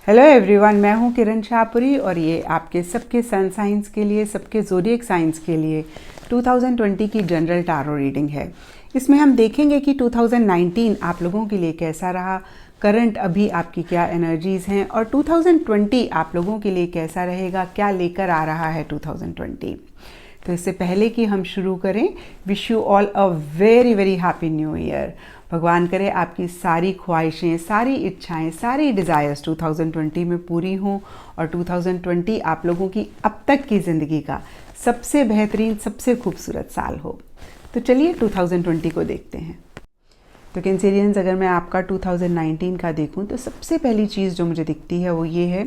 Hello everyone, मैं हूं किरण शाहपुरी और ये आपके सबके सन साइंस के लिए, सबके ज़ोडिएक साइंस के लिए 2020 की जनरल टारो रीडिंग है। इसमें हम देखेंगे कि 2019 आप लोगों के लिए कैसा रहा, करंट अभी आपकी क्या एनर्जीज़ हैं और 2020 आप लोगों के लिए कैसा रहेगा, क्या लेकर आ रहा है 2020। तो इससे पहले कि हम शुरू करें, wish you all a very very happy new year. भगवान करे आपकी सारी ख्वाहिशें, सारी इच्छाएं, सारी डिज़ायर्स 2020 में पूरी हों और 2020 आप लोगों की अब तक की ज़िंदगी का सबसे बेहतरीन, सबसे खूबसूरत साल हो। तो चलिए 2020 को देखते हैं। तो कैंसेरियंस, अगर मैं आपका 2019 का देखूं तो सबसे पहली चीज़ जो मुझे दिखती है वो ये है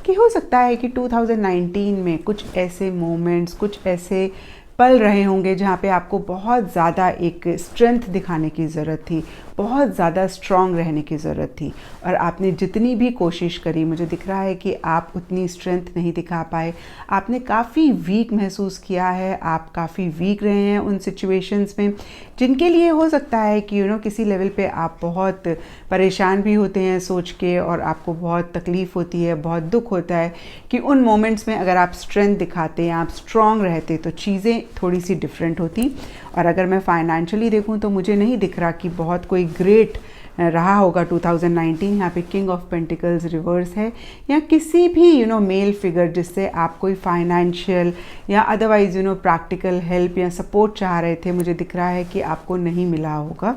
कि हो सकता है कि 2019 में कुछ ऐसे मोमेंट्स, कुछ ऐसे पल रहे होंगे जहाँ पे आपको बहुत ज़्यादा एक स्ट्रेंथ दिखाने की ज़रूरत थी, बहुत ज़्यादा स्ट्रॉन्ग रहने की ज़रूरत थी और आपने जितनी भी कोशिश करी, मुझे दिख रहा है कि आप उतनी स्ट्रेंथ नहीं दिखा पाए। आपने काफ़ी वीक महसूस किया है, आप काफ़ी वीक रहे हैं उन सिचुएशंस में जिनके लिए हो सकता है कि किसी लेवल पे आप बहुत परेशान भी होते हैं सोच के और आपको बहुत तकलीफ़ होती है, बहुत दुख होता है कि उन मोमेंट्स में अगर आप स्ट्रेंथ दिखाते, आप स्ट्रॉन्ग रहते तो चीज़ें थोड़ी सी डिफरेंट होती। और अगर मैं फाइनेंशियली देखूं तो मुझे नहीं दिख रहा कि बहुत कोई ग्रेट रहा होगा 2019। यहाँ पे किंग ऑफ पेंटिकल्स रिवर्स है या किसी भी मेल फिगर जिससे आप कोई फाइनेंशियल या अदरवाइज प्रैक्टिकल हेल्प या सपोर्ट चाह रहे थे, मुझे दिख रहा है कि आपको नहीं मिला होगा।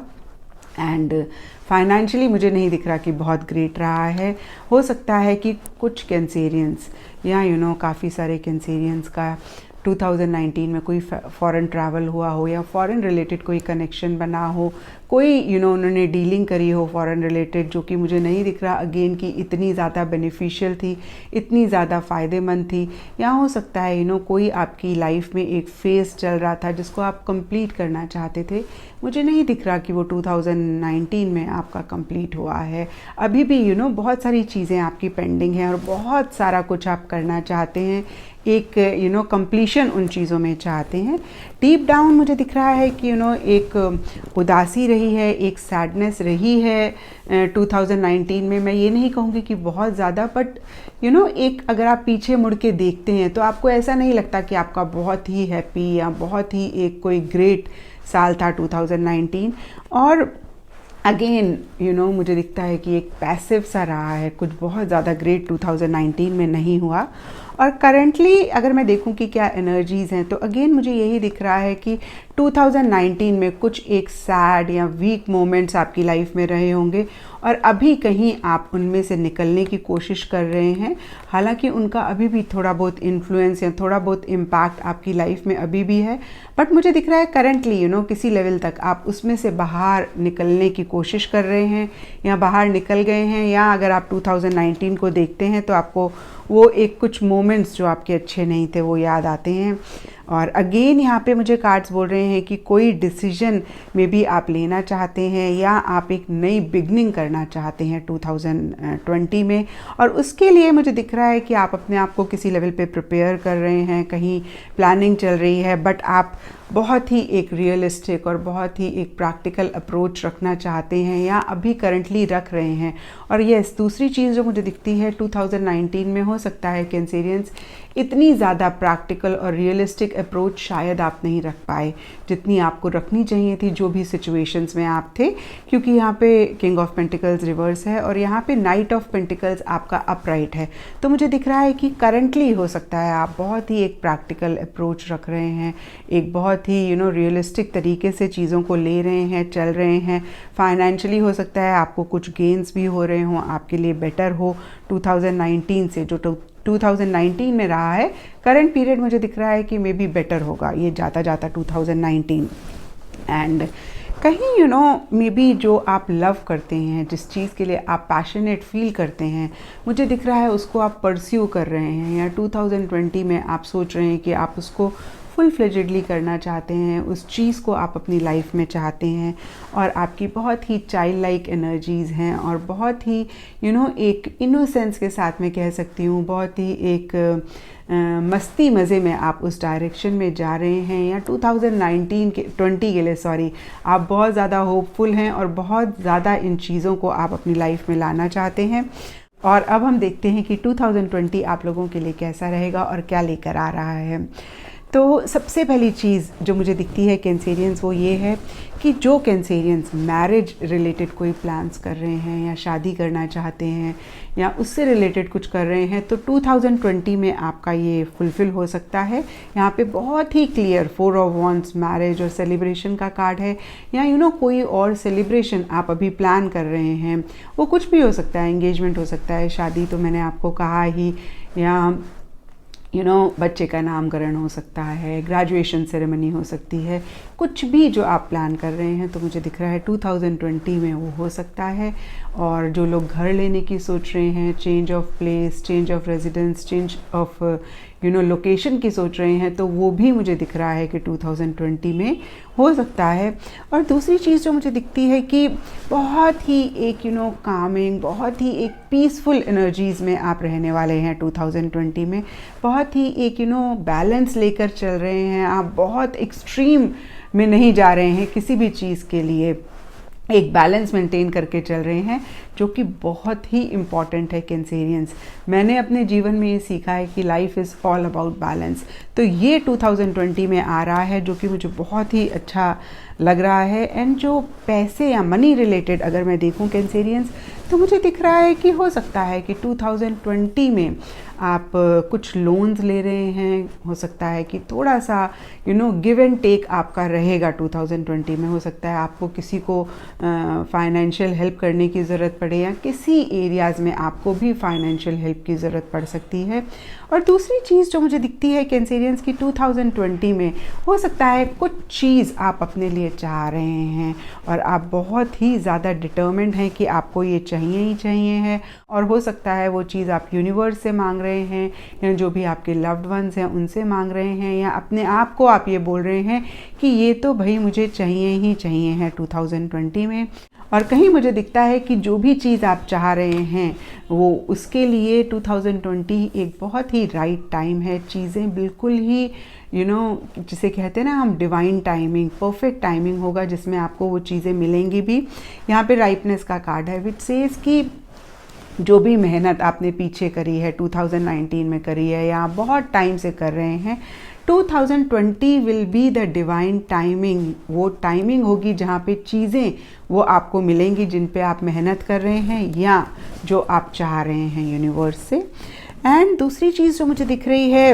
एंड फाइनेंशियली मुझे नहीं दिख रहा कि बहुत ग्रेट रहा है। हो सकता है कि कुछ कैंसेरियंस या काफ़ी सारे कैंसेरियंस का 2019 में कोई फॉरेन ट्रैवल हुआ हो या फॉरेन रिलेटेड कोई कनेक्शन बना हो, कोई उन्होंने डीलिंग करी हो फॉरेन रिलेटेड, जो कि मुझे नहीं दिख रहा अगेन कि इतनी ज़्यादा बेनिफिशियल थी, इतनी ज़्यादा फ़ायदेमंद थी। या हो सकता है कोई आपकी लाइफ में एक फेज़ चल रहा था जिसको आप कंप्लीट करना चाहते थे, मुझे नहीं दिख रहा कि वो 2019 में आपका कंप्लीट हुआ है। अभी भी बहुत सारी चीज़ें आपकी पेंडिंग हैं और बहुत सारा कुछ आप करना चाहते हैं, एक कंप्लीशन उन चीज़ों में चाहते हैं। डीप डाउन मुझे दिख रहा है कि एक उदासी रही है, एक सैडनेस रही है 2019 में। मैं ये नहीं कहूँगी कि बहुत ज़्यादा, बट एक अगर आप पीछे मुड़ के देखते हैं तो आपको ऐसा नहीं लगता कि आपका बहुत ही हैप्पी या बहुत ही एक कोई ग्रेट साल था 2019। और अगेन मुझे दिखता है कि एक पैसिव सा रहा है, कुछ बहुत ज़्यादा ग्रेट 2019 में नहीं हुआ। और करंटली अगर मैं देखूं कि क्या एनर्जीज़ हैं तो अगेन मुझे यही दिख रहा है कि 2019 में कुछ एक सैड या वीक मोमेंट्स आपकी लाइफ में रहे होंगे और अभी कहीं आप उनमें से निकलने की कोशिश कर रहे हैं। हालांकि उनका अभी भी थोड़ा बहुत इन्फ्लुएंस या थोड़ा बहुत इम्पैक्ट आपकी लाइफ में अभी भी है, बट मुझे दिख रहा है करंटली किसी लेवल तक आप उसमें से बाहर निकलने की कोशिश कर रहे हैं या बाहर निकल गए हैं। या अगर आप 2019 को देखते हैं तो आपको वो एक कुछ मोमेंट्स जो आपके अच्छे नहीं थे वो याद आते हैं। और अगेन यहाँ पे मुझे कार्ड्स बोल रहे हैं कि कोई डिसीजन में भी आप लेना चाहते हैं या आप एक नई बिगनिंग करना चाहते हैं 2020 में, और उसके लिए मुझे दिख रहा है कि आप अपने आप को किसी लेवल पे प्रिपेयर कर रहे हैं, कहीं प्लानिंग चल रही है, बट आप बहुत ही एक रियलिस्टिक और बहुत ही एक प्रैक्टिकल अप्रोच रखना चाहते हैं या अभी करंटली रख रहे हैं। और यस, दूसरी चीज़ जो मुझे दिखती है 2019 में, हो सकता है कैंसेरियंस इतनी ज़्यादा प्रैक्टिकल और रियलिस्टिक अप्रोच शायद आप नहीं रख पाए जितनी आपको रखनी चाहिए थी जो भी सिचुएशंस में आप थे, क्योंकि यहाँ पे किंग ऑफ पेंटिकल्स रिवर्स है और यहाँ पे नाइट ऑफ पेंटिकल्स आपका अपराइट है। तो मुझे दिख रहा है कि करंटली हो सकता है आप बहुत ही एक प्रैक्टिकल अप्रोच रख रहे हैं, एक बहुत ही रियलिस्टिक तरीके से चीज़ों को ले रहे हैं, चल रहे हैं। फाइनेंशियली हो सकता है आपको कुछ गेंस भी हो रहे हों, आपके लिए बेटर हो 2019 से। जो 2019 में रहा है करंट पीरियड मुझे दिख रहा है कि मे बी बेटर होगा ये जाता जाता 2019। एंड कहीं मे बी जो आप लव करते हैं, जिस चीज़ के लिए आप पैशनेट फील करते हैं, मुझे दिख रहा है उसको आप परस्यू कर रहे हैं या 2020 में आप सोच रहे हैं कि आप उसको फुल फ्लेजेडली करना चाहते हैं, उस चीज़ को आप अपनी लाइफ में चाहते हैं। और आपकी बहुत ही चाइल्ड लाइक एनर्जीज़ हैं और बहुत ही एक इनोसेंस के साथ में कह सकती हूँ, बहुत ही एक मस्ती मज़े में आप उस डायरेक्शन में जा रहे हैं। या 2020 के लिए आप बहुत ज़्यादा होपफुल हैं और बहुत ज़्यादा इन चीज़ों को आप अपनी लाइफ में लाना चाहते हैं। और अब हम देखते हैं कि 2020 आप लोगों के लिए कैसा रहेगा और क्या लेकर आ रहा है। तो सबसे पहली चीज़ जो मुझे दिखती है कैंसेरियंस, वो ये है कि जो कैंसेरियंस मैरिज रिलेटेड कोई प्लान्स कर रहे हैं या शादी करना चाहते हैं या उससे रिलेटेड कुछ कर रहे हैं, तो 2020 में आपका ये फुलफ़िल हो सकता है। यहाँ पे बहुत ही क्लियर 4 ऑफ वॉन्ड्स, मैरिज और सेलिब्रेशन का कार्ड है। या कोई और सेलिब्रेशन आप अभी प्लान कर रहे हैं, वो कुछ भी हो सकता है, एंगेजमेंट हो सकता है, शादी तो मैंने आपको कहा ही, या बच्चे का नामकरण हो सकता है, ग्रेजुएशन सेरेमनी हो सकती है, कुछ भी जो आप प्लान कर रहे हैं, तो मुझे दिख रहा है 2020 में वो हो सकता है। और जो लोग घर लेने की सोच रहे हैं, change of place, change of residence, change of location की सोच रहे हैं, तो वो भी मुझे दिख रहा है कि 2020 में हो सकता है। और दूसरी चीज़ जो मुझे दिखती है कि बहुत ही एक कामिंग, बहुत ही एक पीसफुल एनर्जीज़ में आप रहने वाले हैं 2020 में। बहुत ही एक बैलेंस लेकर चल रहे हैं आप, बहुत एक्सट्रीम में नहीं जा रहे हैं किसी भी चीज़ के लिए, एक बैलेंस मेंटेन करके चल रहे हैं, जो कि बहुत ही इम्पॉर्टेंट है कैंसेरियंस। मैंने अपने जीवन में ये सीखा है कि life is all about balance. तो ये 2020 में आ रहा है, जो कि मुझे बहुत ही अच्छा लग रहा है। एंड जो पैसे या मनी रिलेटेड अगर मैं देखूं कैंसेरियंस, तो मुझे दिख रहा है कि हो सकता है कि 2020 में आप कुछ लोन्स ले रहे हैं, हो सकता है कि थोड़ा सा गिव एंड टेक आपका रहेगा 2020 में। हो सकता है आपको किसी को फाइनेंशियल हेल्प करने की ज़रूरत पड़े, या किसी एरियाज़ में आपको भी फाइनेंशियल हेल्प की ज़रूरत पड़ सकती है। और दूसरी चीज़ जो मुझे दिखती है कैंसेरियंस की 2020 में, हो सकता है कुछ चीज़ आप अपने लिए चाह रहे हैं और आप बहुत ही ज़्यादा डिटर्मिन्ड हैं कि आपको ये चाहिए ही चाहिए है। और हो सकता है वो चीज़ आप यूनिवर्स से मांग रहे हैं, या जो भी आपके लव्ड वंस हैं उनसे मांग रहे हैं, या अपने आप को आप ये बोल रहे हैं कि ये तो भाई मुझे चाहिए ही चाहिए है 2020 में। और कहीं मुझे दिखता है कि जो भी चीज़ आप चाह रहे हैं, वो उसके लिए 2020 एक बहुत ही राइट टाइम है। चीज़ें बिल्कुल ही जिसे कहते हैं ना हम, डिवाइन टाइमिंग, परफेक्ट टाइमिंग होगा जिसमें आपको वो चीज़ें मिलेंगी भी। यहाँ पे राइटनेस का कार्ड है, विच सेज कि जो भी मेहनत आपने पीछे करी है, 2019 में करी है, या बहुत टाइम से कर रहे हैं, 2020 will be the divine timing. वो टाइमिंग होगी जहाँ पे चीज़ें वो आपको मिलेंगी जिन पे आप मेहनत कर रहे हैं या जो आप चाह रहे हैं यूनिवर्स से। एंड दूसरी चीज़ जो मुझे दिख रही है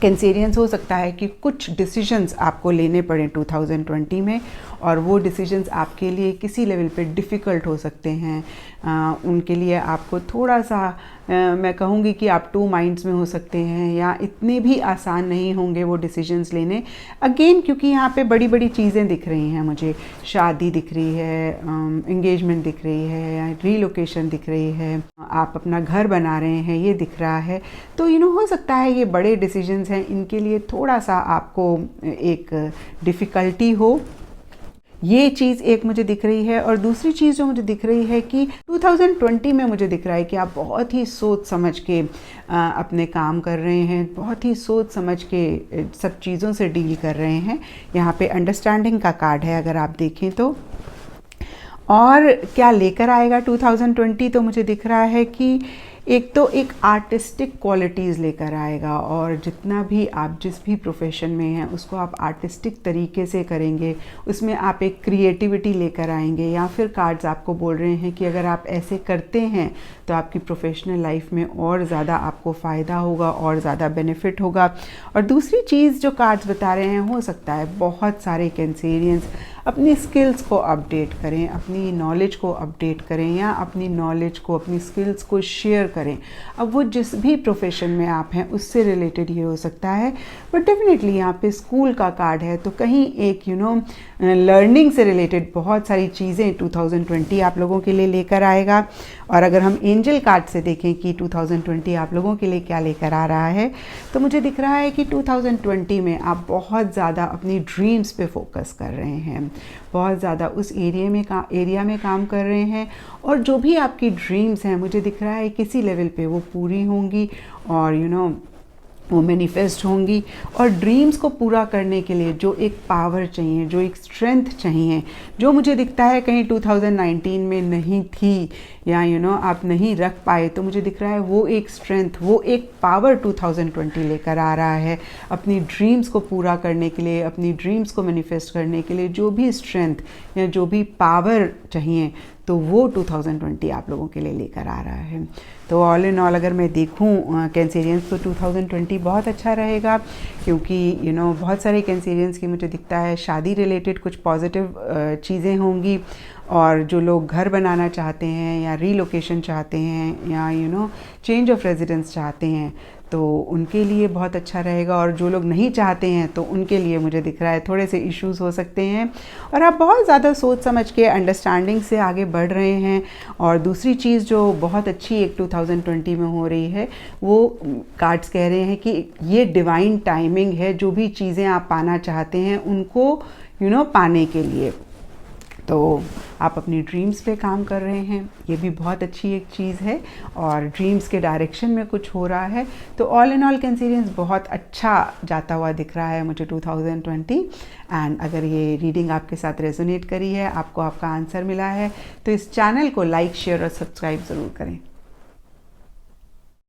कैंसेरियंस, हो सकता है कि कुछ डिसीजंस आपको लेने पड़े 2020 में, और वो डिसीजंस आपके लिए किसी लेवल पे डिफ़िकल्ट हो सकते हैं। उनके लिए आपको थोड़ा सा मैं कहूँगी कि आप 2 माइंड्स में हो सकते हैं, या इतने भी आसान नहीं होंगे वो डिसीजंस लेने। अगेन क्योंकि यहाँ पे बड़ी बड़ी चीज़ें दिख रही हैं मुझे, शादी दिख रही है, एंगेजमेंट दिख रही है, या रीलोकेशन दिख रही है, आप अपना घर बना रहे हैं, ये दिख रहा है। तो हो सकता है ये बड़े डिसीजंस हैं, इनके लिए थोड़ा सा आपको एक डिफ़िकल्टी हो, ये चीज़ एक मुझे दिख रही है। और दूसरी चीज़ जो मुझे दिख रही है कि 2020 में मुझे दिख रहा है कि आप बहुत ही सोच समझ के अपने काम कर रहे हैं, बहुत ही सोच समझ के सब चीज़ों से डील कर रहे हैं। यहाँ पे अंडरस्टैंडिंग का कार्ड है अगर आप देखें तो। और क्या लेकर आएगा 2020, तो मुझे दिख रहा है कि एक तो एक आर्टिस्टिक क्वालिटीज़ लेकर आएगा, और जितना भी आप जिस भी प्रोफेशन में हैं उसको आप आर्टिस्टिक तरीके से करेंगे, उसमें आप एक क्रिएटिविटी लेकर आएंगे। या फिर कार्ड्स आपको बोल रहे हैं कि अगर आप ऐसे करते हैं तो आपकी प्रोफेशनल लाइफ में और ज़्यादा आपको फ़ायदा होगा और ज़्यादा बेनिफिट होगा। और दूसरी चीज़ जो कार्ड्स बता रहे हैं, हो सकता है बहुत सारे कैंसेरियंस अपनी स्किल्स को अपडेट करें, अपनी नॉलेज को अपडेट करें, या अपनी नॉलेज को, अपनी स्किल्स को शेयर करें। अब वो जिस भी प्रोफेशन में आप हैं उससे रिलेटेड ये हो सकता है। बट डेफिनेटली यहाँ पे स्कूल का कार्ड है, तो कहीं एक लर्निंग से रिलेटेड बहुत सारी चीज़ें 2020 आप लोगों के लिए लेकर आएगा। और अगर हम एंजल कार्ड से देखें कि 2020 आप लोगों के लिए क्या लेकर आ रहा है, तो मुझे दिख रहा है कि 2020 में आप बहुत ज़्यादा अपनी ड्रीम्स पे फोकस कर रहे हैं, बहुत ज़्यादा उस एरिया में काम कर रहे हैं, और जो भी आपकी ड्रीम्स हैं मुझे दिख रहा है किसी लेवल पे वो पूरी होंगी। और वो मैनिफेस्ट होंगी। और ड्रीम्स को पूरा करने के लिए जो एक पावर चाहिए, जो एक स्ट्रेंथ चाहिए, जो मुझे दिखता है कहीं 2019 में नहीं थी या आप नहीं रख पाए, तो मुझे दिख रहा है वो एक स्ट्रेंथ, वो एक पावर 2020 लेकर आ रहा है अपनी ड्रीम्स को पूरा करने के लिए, अपनी ड्रीम्स को मैनिफेस्ट करने के लिए। जो भी स्ट्रेंथ या जो भी पावर चाहिए, तो वो 2020 आप लोगों के लिए लेकर आ रहा है। तो ऑल इन ऑल अगर मैं देखूं कैंसेरियंस, तो 2020 बहुत अच्छा रहेगा, क्योंकि बहुत सारे कैंसेरियंस की मुझे दिखता है शादी रिलेटेड कुछ पॉजिटिव चीज़ें होंगी। और जो लोग घर बनाना चाहते हैं या रीलोकेशन चाहते हैं या चेंज ऑफ रेजिडेंस चाहते हैं, तो उनके लिए बहुत अच्छा रहेगा। और जो लोग नहीं चाहते हैं, तो उनके लिए मुझे दिख रहा है थोड़े से इश्यूज हो सकते हैं। और आप बहुत ज़्यादा सोच समझ के अंडरस्टैंडिंग से आगे बढ़ रहे हैं। और दूसरी चीज़ जो बहुत अच्छी एक 2020 में हो रही है, वो कार्ड्स कह रहे हैं कि ये डिवाइन टाइमिंग है, जो भी चीज़ें आप पाना चाहते हैं उनको पाने के लिए। तो आप अपनी ड्रीम्स पे काम कर रहे हैं, ये भी बहुत अच्छी एक चीज़ है। और ड्रीम्स के डायरेक्शन में कुछ हो रहा है। तो ऑल इन ऑल कैंसेरियंस बहुत अच्छा जाता हुआ दिख रहा है मुझे 2020। एंड अगर ये रीडिंग आपके साथ रेजोनेट करी है, आपको आपका आंसर मिला है, तो इस चैनल को लाइक, शेयर और सब्सक्राइब ज़रूर करें।